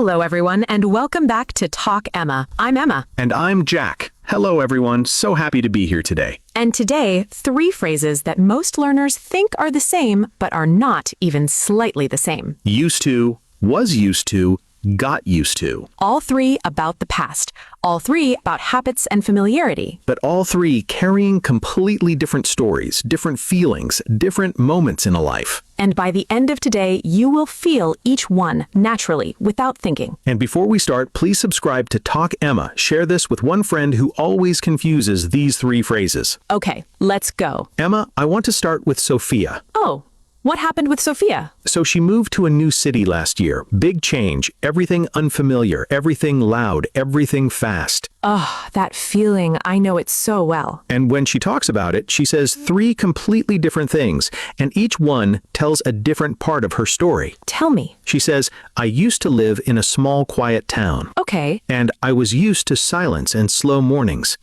Hello, everyone, and welcome back to Talk Emma. I'm Emma. And I'm Jack. Hello, everyone. So happy to be here today. And today, 3 phrases that most learners think are the same, but are not even slightly the same. Used to, was used to, got used to. All 3 about the past. All 3 about habits and familiarity. But all 3 carrying completely different stories, different feelings, different moments in a life. And by the end of today, you will feel each one naturally, without thinking. And before we start, please subscribe to Talk Emma. Share this with one friend who always confuses these 3 phrases. Okay, let's go. Emma, I want to start with Sophia. Oh, what happened with Sophia? So she moved to a new city last year. Big change. Everything unfamiliar. Everything loud. Everything fast. Oh, that feeling, I know it so well. And when she talks about it, she says 3 completely different things, and each one tells a different part of her story. Tell me. She says, I used to live in a small, quiet town. Okay. And I was used to silence and slow mornings.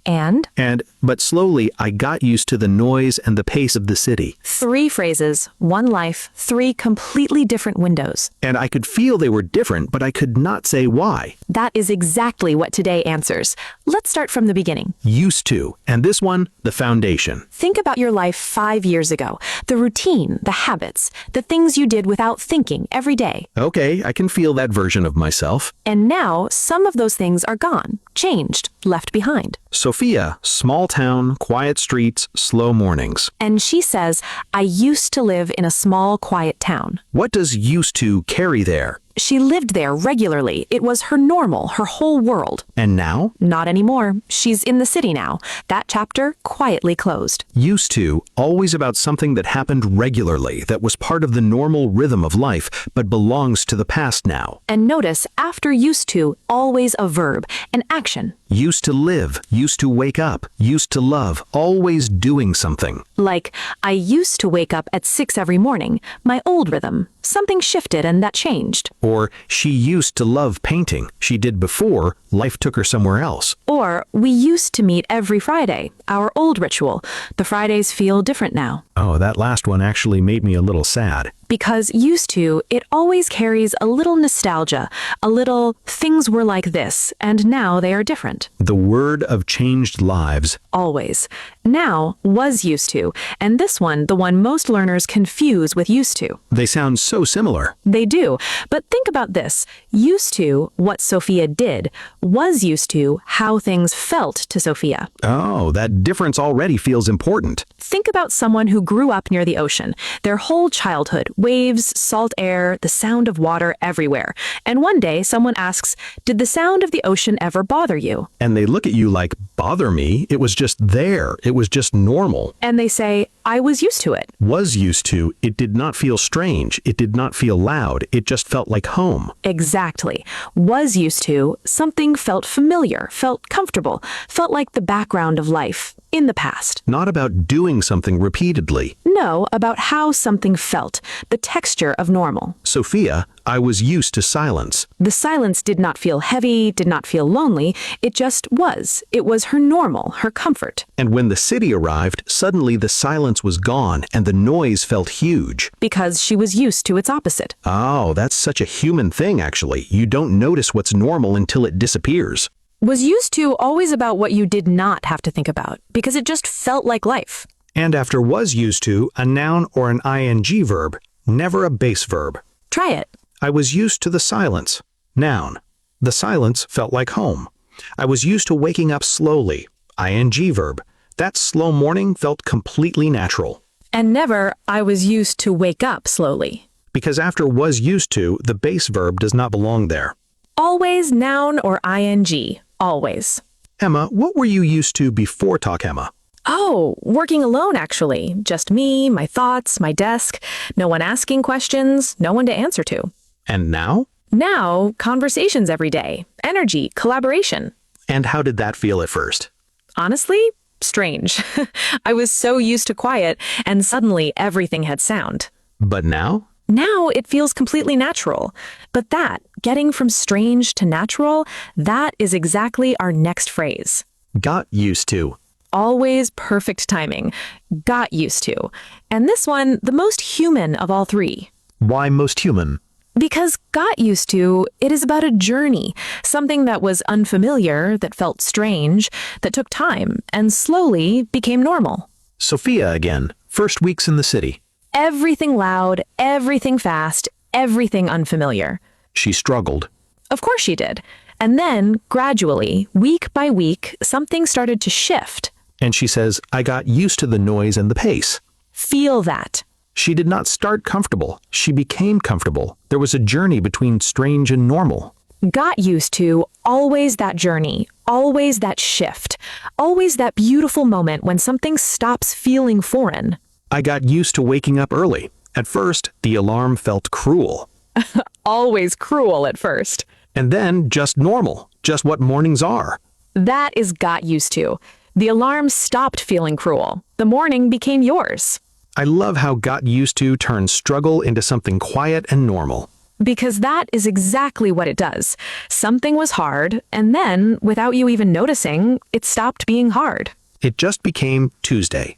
But slowly, I got used to the noise and the pace of the city. 3 phrases, 1 life, 3 completely different windows. And I could feel they were different, but I could not say why. That is exactly what today answers. Let's start from the beginning. Used to. And this one, the foundation. Think about your life 5 years ago. The routine, the habits, the things you did without thinking every day. Okay, I can feel that version of myself. And now, some of those things are gone, changed, left behind. Sophia, small town, quiet streets, slow mornings. And she says, I used to live in a small, quiet town. What does used to carry there? She lived there regularly. It was her normal, her whole world. And now? Not anymore. She's in the city now. That chapter quietly closed. Used to, always about something that happened regularly, that was part of the normal rhythm of life, but belongs to the past now. And notice, after used to, always a verb, an action. Used to live, used to wake up, used to love, always doing something. Like, I used to wake up at 6 every morning, my old rhythm. Something shifted and that changed. Or, she used to love painting. She did before, life took her somewhere else. Or, we used to meet every Friday, our old ritual. The Fridays feel different now. Oh, that last one actually made me a little sad. Because used to, it always carries a little nostalgia, a little things were like this, and now they are different. The word of changed lives. Always. Now, was used to, and this one, the one most learners confuse with used to. They sound so similar. They do, but think about this. Used to, what Sophia did, was used to, how things felt to Sophia. Oh, that difference already feels important. Think about someone who grew up near the ocean. Their whole childhood, waves, salt air, the sound of water everywhere. And one day someone asks, did the sound of the ocean ever bother you? And they look at you like, bother me? It was just there. It was just normal. And they say, I was used to it. Was used to. It did not feel strange. It did not feel loud. It just felt like home. Exactly. Was used to, something felt familiar, felt comfortable, felt like the background of life in the past. Not about doing something repeatedly. No, about how something felt, the texture of normal. Sophia, I was used to silence. The silence did not feel heavy, did not feel lonely. It just was. It was her normal, her comfort. And when the city arrived, suddenly the silence was gone and the noise felt huge. Because she was used to its opposite. Oh, that's such a human thing, actually. You don't notice what's normal until it disappears. Was used to always about what you did not have to think about, because it just felt like life. And after was used to, a noun or an ing verb, never a base verb. Try it. I was used to the silence. Noun. The silence felt like home. I was used to waking up slowly. ing verb. That slow morning felt completely natural. And never, I was used to wake up slowly. Because after was used to, the base verb does not belong there. Always noun or ing. Always. Emma, what were you used to before Talk Emma? Oh, working alone, actually. Just me, my thoughts, my desk. No one asking questions, no one to answer to. And now? Now, conversations every day. Energy, collaboration. And how did that feel at first? Honestly, strange. I was so used to quiet, and suddenly everything had sound. But now? Now it feels completely natural. But that, getting from strange to natural, that is exactly our next phrase. Got used to. Always perfect timing. Got used to. And this one, the most human of all 3. Why most human? Because got used to, it is about a journey, something that was unfamiliar, that felt strange, that took time, and slowly became normal. Sophia again, first weeks in the city. Everything loud, everything fast, everything unfamiliar. She struggled. Of course she did. And then, gradually, week by week, something started to shift. And she says, I got used to the noise and the pace. Feel that. She did not start comfortable. She became comfortable. There was a journey between strange and normal. Got used to, always that journey, always that shift, always that beautiful moment when something stops feeling foreign. I got used to waking up early. At first, the alarm felt cruel. Always cruel at first. And then just normal, just what mornings are. That is got used to. The alarm stopped feeling cruel. The morning became yours. I love how got used to turns struggle into something quiet and normal. Because that is exactly what it does. Something was hard, and then, without you even noticing, it stopped being hard. It just became Tuesday.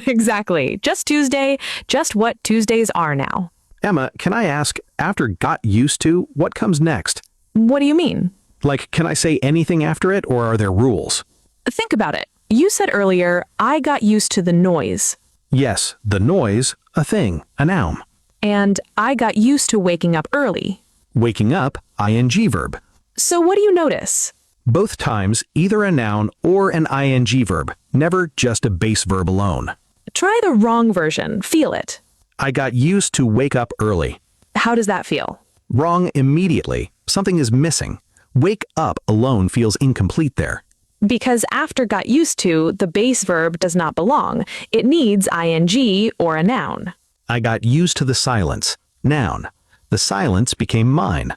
Exactly. Just Tuesday, just what Tuesdays are now. Emma, can I ask, after got used to, what comes next? What do you mean? Like, can I say anything after it, or are there rules? Think about it. You said earlier, I got used to the noise. Yes, the noise, a thing, a noun. And I got used to waking up early. Waking up, ing verb. So what do you notice? Both times, either a noun or an ing verb, never just a base verb alone. Try the wrong version. Feel it. I got used to wake up early. How does that feel? Wrong immediately. Something is missing. Wake up alone feels incomplete there. Because after got used to, the base verb does not belong. It needs ing or a noun. I got used to the silence. Noun. The silence became mine.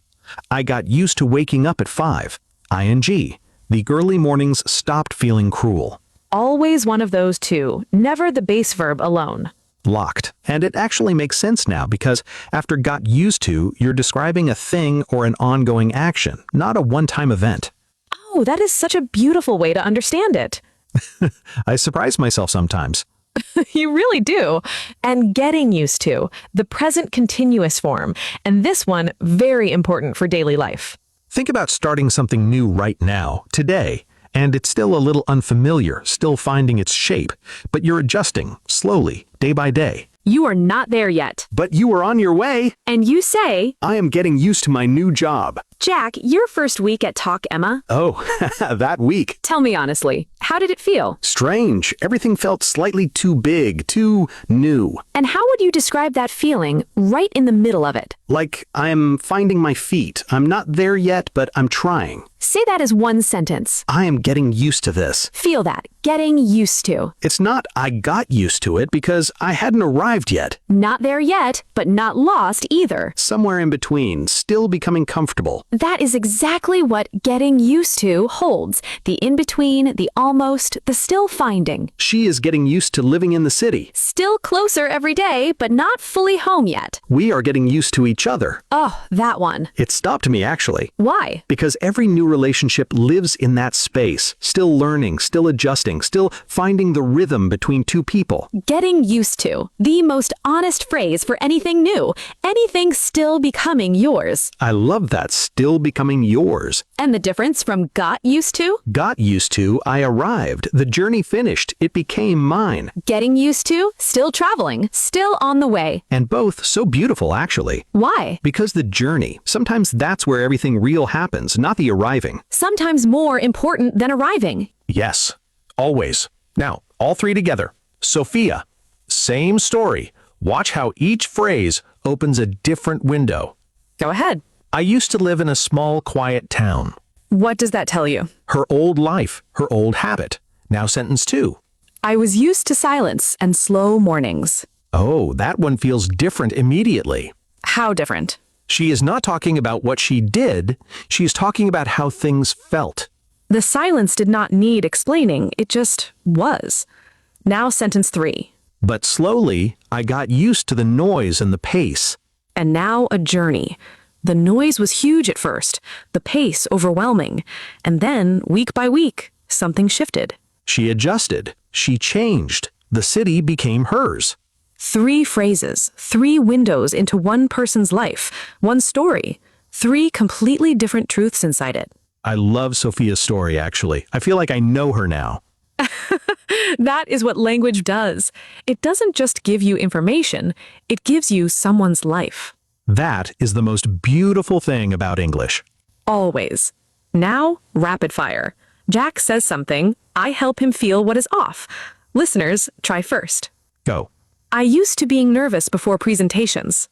I got used to waking up at 5. ing. The early mornings stopped feeling cruel. Always one of those two, never the base verb alone. Locked. And it actually makes sense now because after got used to, you're describing a thing or an ongoing action, not a one-time event. Oh, that is such a beautiful way to understand it. I surprise myself sometimes. You really do. And getting used to, the present continuous form, and this one very important for daily life. Think about starting something new right now, today, and it's still a little unfamiliar, still finding its shape, but you're adjusting, slowly, day by day. You are not there yet. But you are on your way. And you say, I am getting used to my new job. Jack, your first week at Talk Emma. Oh, that week. Tell me honestly, how did it feel? Strange. Everything felt slightly too big, too new. And how would you describe that feeling right in the middle of it? Like I'm finding my feet. I'm not there yet, but I'm trying. Say that as one sentence. I am getting used to this. Feel that. Getting used to. It's not I got used to it because I hadn't arrived yet. Not there yet, but not lost either. Somewhere in between, still becoming comfortable. That is exactly what getting used to holds. The in-between, the almost, the still finding. She is getting used to living in the city. Still closer every day, but not fully home yet. We are getting used to each other. Oh, that one. It stopped me, actually. Why? Because every new relationship lives in that space, still learning, still adjusting, still finding the rhythm between two people. Getting used to. The most honest phrase for anything new. Anything still becoming yours. I love that, still becoming yours. And the difference from got used to? Got used to, I arrived. The journey finished. It became mine. Getting used to? Still traveling. Still on the way. And both so beautiful, actually. Why? Because the journey, sometimes that's where everything real happens, not the arriving. Sometimes more important than arriving. Yes, always. Now, all three together. Sophia. Same story. Watch how each phrase opens a different window. Go ahead. I used to live in a small, quiet town. What does that tell you? Her old life, her old habit. Now sentence 2. I was used to silence and slow mornings. Oh, that one feels different immediately. How different? She is not talking about what she did. She is talking about how things felt. The silence did not need explaining. It just was. Now sentence 3. But slowly, I got used to the noise and the pace. And now a journey. The noise was huge at first, the pace overwhelming. And then, week by week, something shifted. She adjusted. She changed. The city became hers. 3 phrases, 3 windows into one person's life, one story, 3 completely different truths inside it. I love Sophia's story, actually. I feel like I know her now. That is what language does. It doesn't just give you information, it gives you someone's life. That is the most beautiful thing about English. Always. Now, rapid fire. Jack says something, I help him feel what is off. Listeners, try first. Go. I used to being nervous before presentations.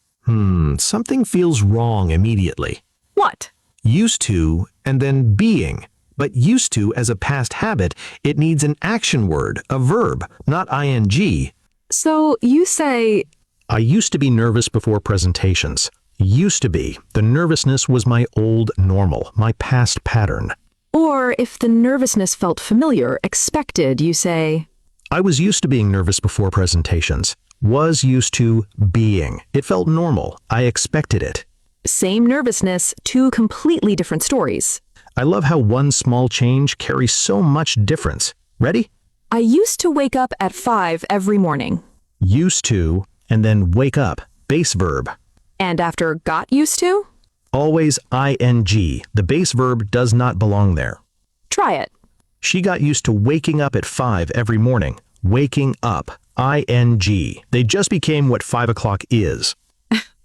Something feels wrong immediately. What? Used to, and then being. But used to as a past habit, it needs an action word, a verb, not ing. So you say, I used to be nervous before presentations. Used to be. The nervousness was my old normal, my past pattern. or if the nervousness felt familiar, expected, you say, I was used to being nervous before presentations. Was used to being. It felt normal. I expected it. same nervousness, 2 completely different stories. I love how one small change carries so much difference. Ready? I used to wake up at 5 every morning. Used to, and then wake up. Base verb. And after got used to? Always ing. The base verb does not belong there. Try it. She got used to waking up at 5 every morning. Waking up. ing. They just became what 5 o'clock is.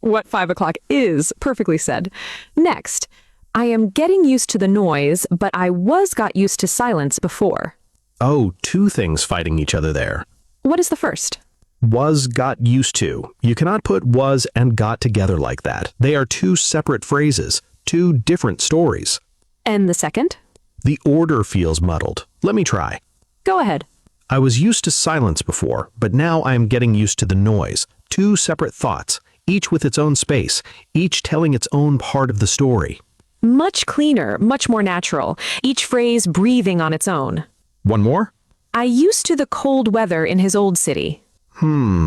What 5 o'clock is, perfectly said. Next, I am getting used to the noise, but I got used to silence before. Oh, 2 things fighting each other there. What is the first? Was got used to. You cannot put was and got together like that. They are 2 separate phrases, 2 different stories. And the second? The order feels muddled. Let me try. Go ahead. I was used to silence before, but now I am getting used to the noise. 2 separate thoughts, each with its own space, each telling its own part of the story. Much cleaner, much more natural, each phrase breathing on its own. One more? I used to the cold weather in his old city.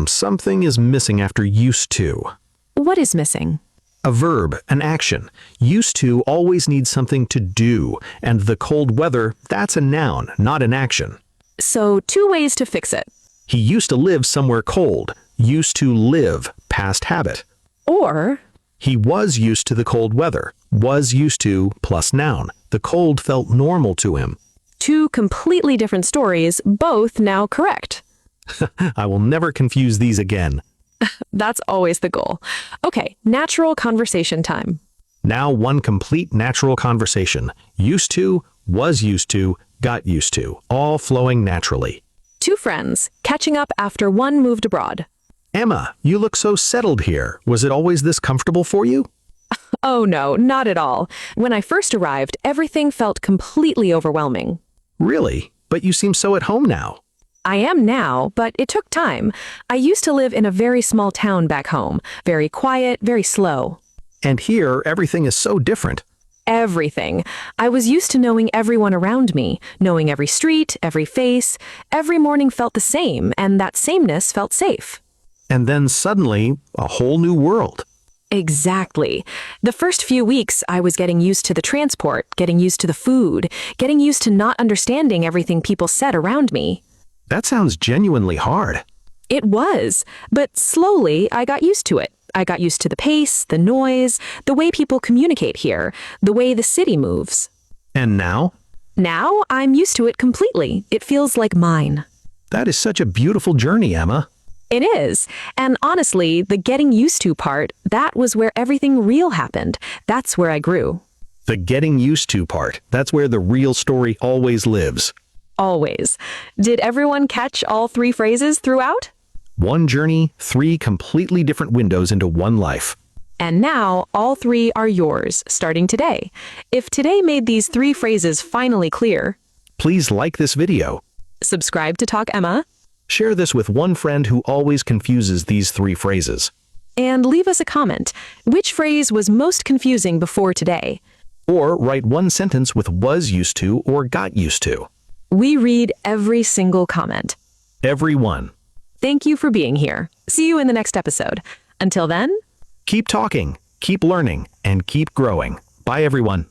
Something is missing after used to. What is missing? A verb, an action. Used to always needs something to do, and the cold weather, that's a noun, not an action. So 2 ways to fix it. He used to live somewhere cold. Used to live, past habit. Or, He was used to the cold weather. Was used to plus noun. The cold felt normal to him. 2 completely different stories, both now correct. I will never confuse these again. That's always the goal. Okay, natural conversation time. Now one complete natural conversation. Used to, was used to, got used to, all flowing naturally. 2 friends, catching up after one moved abroad. Emma, you look so settled here. Was it always this comfortable for you? Oh no, not at all. When I first arrived, everything felt completely overwhelming. Really? But you seem so at home now. I am now, but it took time. I used to live in a very small town back home, very quiet, very slow. And here, everything is so different. Everything. I was used to knowing everyone around me, knowing every street, every face. Every morning felt the same, and that sameness felt safe. And then suddenly, a whole new world. Exactly. The first few weeks, I was getting used to the transport, getting used to the food, getting used to not understanding everything people said around me. That sounds genuinely hard. It was, but slowly I got used to it. I got used to the pace, the noise, the way people communicate here, the way the city moves. And now? Now I'm used to it completely. It feels like mine. That is such a beautiful journey, Emma. It is. And honestly, the getting used to part, that was where everything real happened. That's where I grew. The getting used to part, that's where the real story always lives. Always. Did everyone catch all 3 phrases throughout? One journey, 3 completely different windows into one life. And now, all 3 are yours, starting today. If today made these 3 phrases finally clear, Please like this video. subscribe to Talk Emma, Share this with one friend who always confuses these 3 phrases. and leave us a comment. Which phrase was most confusing before today? Or write one sentence with was used to or got used to. We read every single comment. Everyone. Thank you for being here. See you in the next episode. Until then, Keep talking, keep learning, and keep growing. Bye, everyone.